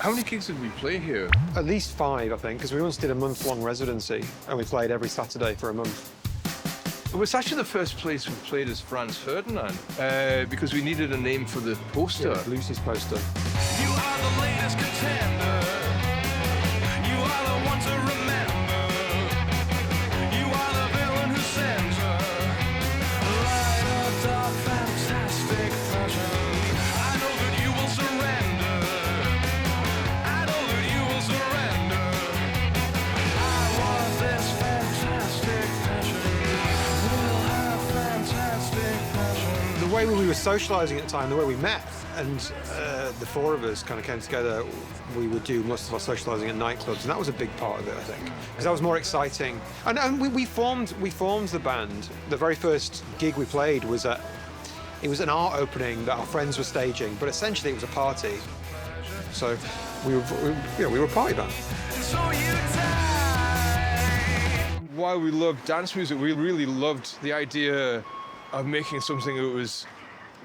How many gigs did we play here? At least 5, I think, because we once did a month-long residency, and we played every Saturday for a month. It was actually the first place we played as Franz Ferdinand, because we needed a name for the poster. Yeah, Lucy's poster. You are the latest contender. You are the one to remember. You are the villain who sends her. Light or dark, fantastic passion. I know that you will surrender. I know that you will surrender. I want this fantastic passion. We'll have fantastic passion. The way we were socialising at the time, the way we met, and the 4 of us kind of came together, we would do most of our socialising at nightclubs, and that was a big part of it, I think, because that was more exciting. And we formed the band. The very first gig we played was it was an art opening that our friends were staging, but essentially it was a party. So we were a party band. So you die. While we loved dance music, we really loved the idea of making something that was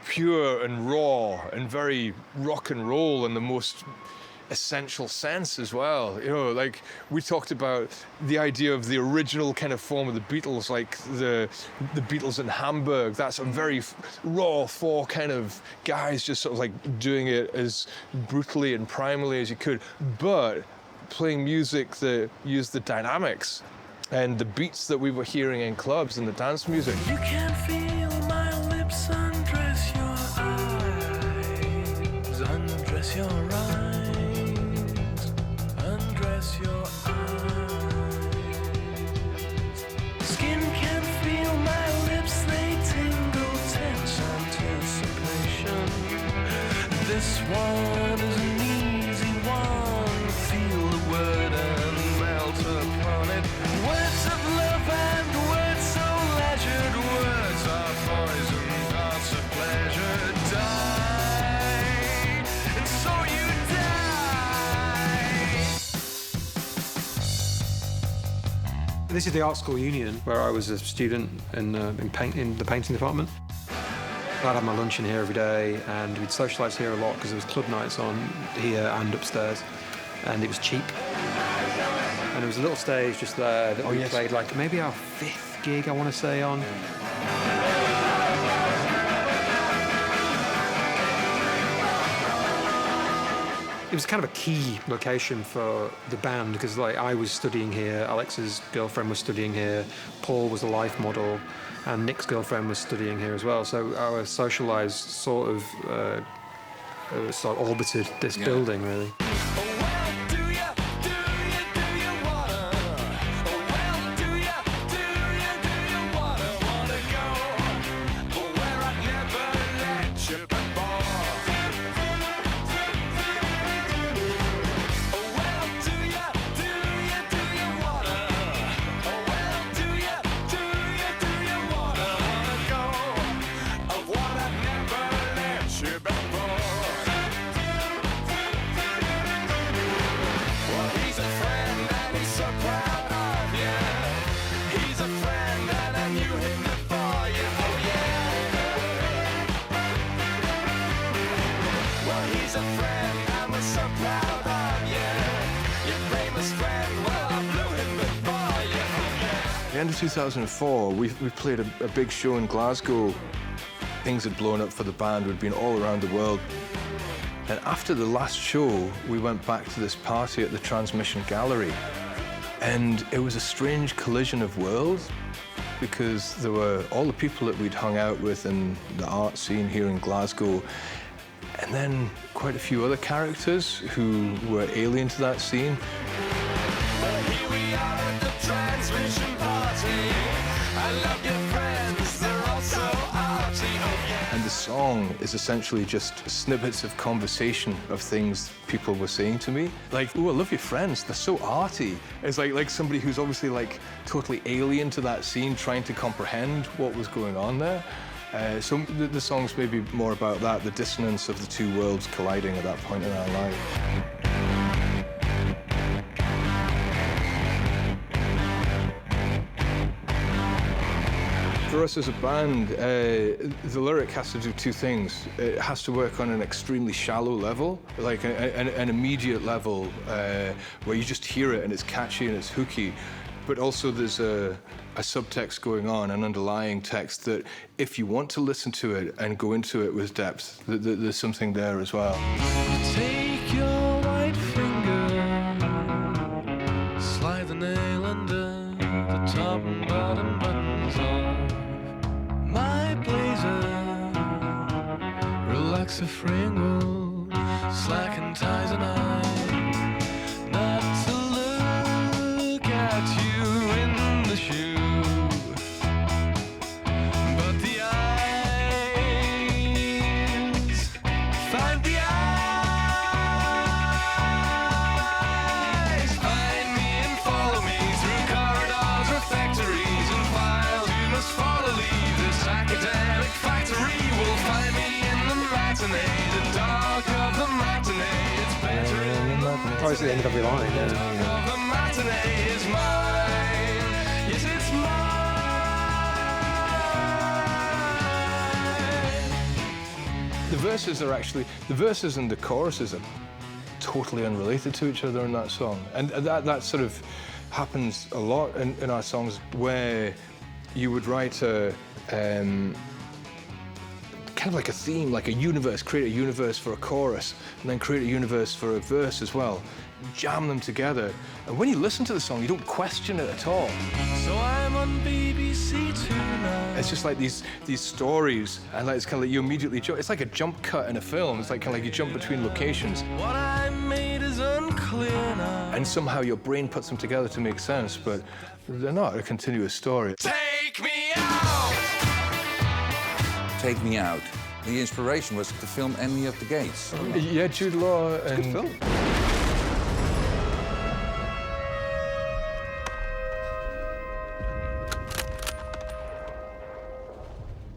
pure and raw and very rock and roll in the most essential sense as well. You know, like we talked about the idea of the original kind of form of the Beatles, like the Beatles in Hamburg. That's a very raw 4 kind of guys just sort of like doing it as brutally and primally as you could, but playing music that used the dynamics and the beats that we were hearing in clubs and the dance music. You can feel my lips undress your eyes, undress your eyes, undress your eyes. Skin can feel my lips, they tingle, tense anticipation. This one is an easy one. Feel the word and melt upon it. Words of love and words so leisured, words are poison, thoughts of pleasure. Die, and so you die. This is the Art School Union, where I was a student in the painting department. I'd have my lunch in here every day, and we'd socialise here a lot because there was club nights on here and upstairs, and it was cheap. And there was a little stage just there that we played, like maybe our 5th gig, I want to say, on. It was kind of a key location for the band because, like, I was studying here, Alex's girlfriend was studying here, Paul was a life model, and Nick's girlfriend was studying here as well. So our socialised sort of orbited this building, really. At the end of 2004, we played a big show in Glasgow. Things had blown up for the band. We'd been all around the world. And after the last show, we went back to this party at the Transmission Gallery. And it was a strange collision of worlds because there were all the people that we'd hung out with in the art scene here in Glasgow, and then quite a few other characters who were alien to that scene. Here we are at the Transmission party. I love your friends, they're all so arty. Oh yeah. And the song is essentially just snippets of conversation of things people were saying to me. Like, oh, I love your friends, they're so arty. It's like somebody who's obviously like totally alien to that scene trying to comprehend what was going on there. So the song's maybe more about that, the dissonance of the two worlds colliding at that point in our life. For For us as a band, the lyric has to do two things. It has to work on an extremely shallow level, like an immediate level where you just hear it and it's catchy and it's hooky. But also there's a subtext going on, an underlying text that if you want to listen to it and go into it with depth, there's something there as well. Take your white finger, slide the nail under the top and bottom buttons of my blazer. Relax the fringle, slacken ties and I not to look at you in the shoe. But the eyes find the eyes find me and follow me through corridors or factories and files. You must follow, leave this academic factory. Will find me in the matinee, the dark of the matinee. It's better in the Oh, it's the end of every line. Yeah. dark of the matinee is mine. Yes, it's mine. The verses and the choruses are totally unrelated to each other in that song. And that sort of happens a lot in our songs, where you would write a kind of like a theme, like a universe, create a universe for a chorus, and then create a universe for a verse as well. Jam them together. And when you listen to the song, you don't question it at all. So I'm on BBC tonight. It's just like these stories, and like, it's kind of like you immediately jump. It's like a jump cut in a film. It's like kind of like you jump between locations, What I made is unclear now. and somehow your brain puts them together to make sense, but they're not a continuous story. Take me out. Take Me Out. The inspiration was the film Enemy of the Gates. Yeah, Jude Law and Good film.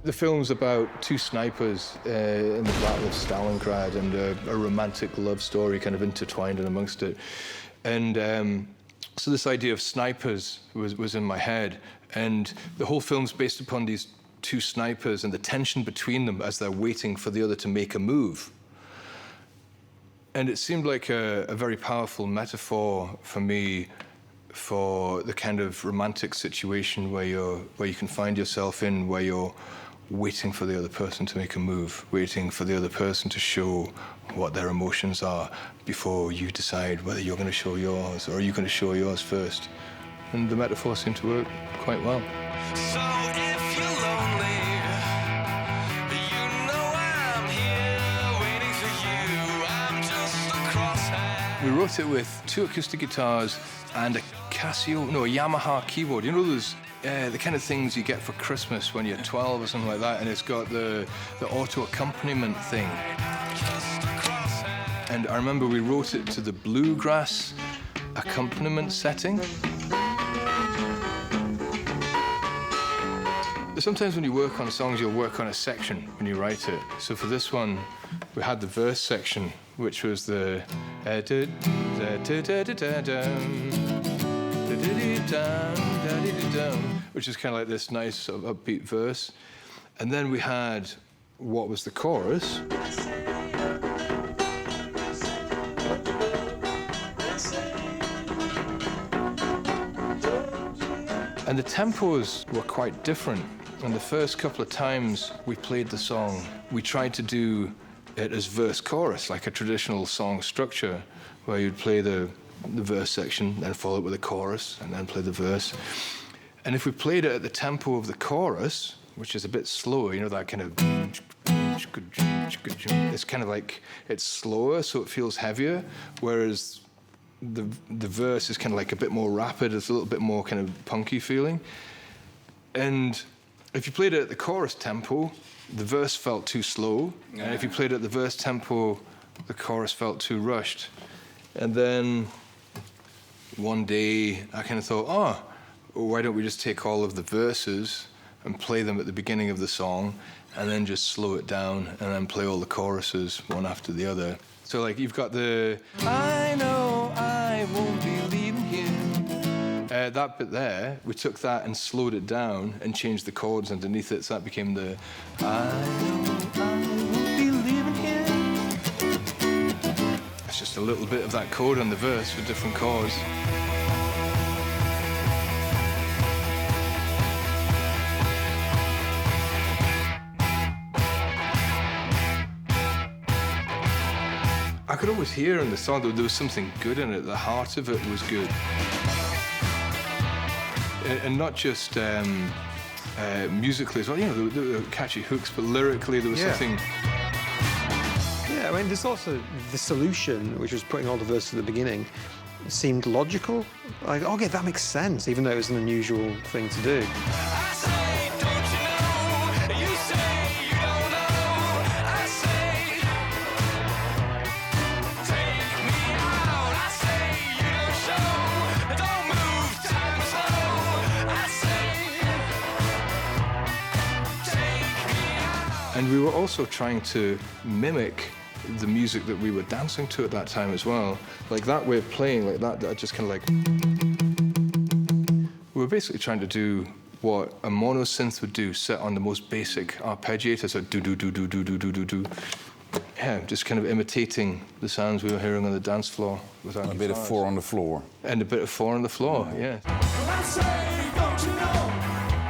The film's about two snipers in the Battle of Stalingrad, and a romantic love story kind of intertwined in amongst it. And so this idea of snipers was in my head, and the whole film's based upon these two snipers and the tension between them as they're waiting for the other to make a move. And it seemed like a very powerful metaphor for me for the kind of romantic situation where you can find yourself in, where you're waiting for the other person to make a move, waiting for the other person to show what their emotions are before you decide whether you're going to show yours or are you going to show yours first. And the metaphor seemed to work quite well. So if you're lonely, you know I'm here waiting for you. I'm just a crosshair. We wrote it with two acoustic guitars and a Yamaha keyboard. You know those the kind of things you get for Christmas when you're 12 or something like that, and it's got the auto accompaniment thing. And I remember we wrote it to the bluegrass accompaniment setting. Sometimes when you work on songs, you'll work on a section when you write it. So for this one, we had the verse section, which was the which is kind of like this nice sort of upbeat verse. And then we had what was the chorus. And the tempos were quite different. And the first couple of times we played the song, we tried to do it as verse-chorus, like a traditional song structure, where you'd play the verse section, then follow it with a chorus, and then play the verse. And if we played it at the tempo of the chorus, which is a bit slower, you know, that kind of... It's kind of like, it's slower, so it feels heavier, whereas the verse is kind of like a bit more rapid, it's a little bit more kind of punky feeling. And if you played it at the chorus tempo, the verse felt too slow. Yeah. And if you played it at the verse tempo, the chorus felt too rushed. And then one day I kind of thought, oh, why don't we just take all of the verses and play them at the beginning of the song and then just slow it down and then play all the choruses one after the other. So like you've got the I know I won't be leaving here. that bit there, we took that and slowed it down and changed the chords underneath it, so that became the I won't be leaving here. It's just a little bit of that chord on the verse for different chords. I could always hear in the song that there was something good in it. The heart of it was good. And not just musically as well. You know, there were catchy hooks, but lyrically there was something. Yeah, I mean, there's also the solution, which was putting all the verses at the beginning, seemed logical. Like, okay, that makes sense, even though it was an unusual thing to do. I say, don't you know? You say you don't know. I say, take me out. I say you don't show. Don't move time slow. I say, take me out. And we were also trying to mimic the music that we were dancing to at that time as well. Like that way of playing, like that just kind of like... We were basically trying to do what a mono synth would do, set on the most basic arpeggiator, so do-do-do-do-do-do-do-do. Yeah, just kind of imitating the sounds we were hearing on the dance floor with our A bit of guitars. four on the floor. And a bit of four on the floor, yeah. I say, don't you know?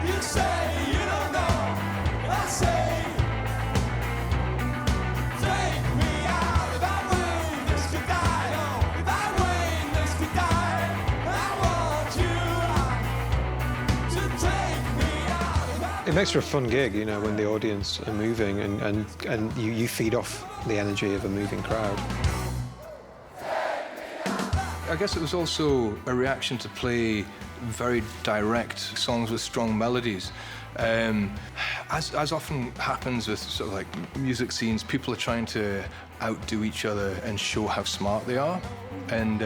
You say you don't know. I say, take me out. If I win this to die, no. If I win this to die, I want you to take me out. It makes for a fun gig, you know, when the audience are moving and you feed off the energy of a moving crowd. I guess it was also a reaction to play very direct songs with strong melodies. As often happens with sort of like music scenes, people are trying to outdo each other and show how smart they are. And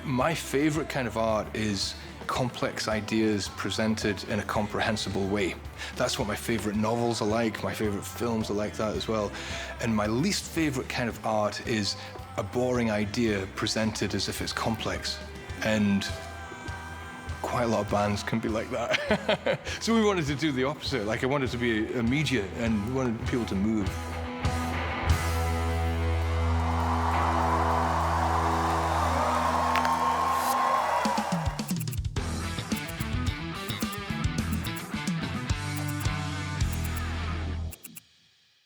my favorite kind of art is complex ideas presented in a comprehensible way. That's what my favorite novels are like, my favorite films are like that as well. And my least favorite kind of art is a boring idea presented as if it's complex. And quite a lot of bands can be like that. So we wanted to do the opposite. Like, I wanted to be immediate and we wanted people to move.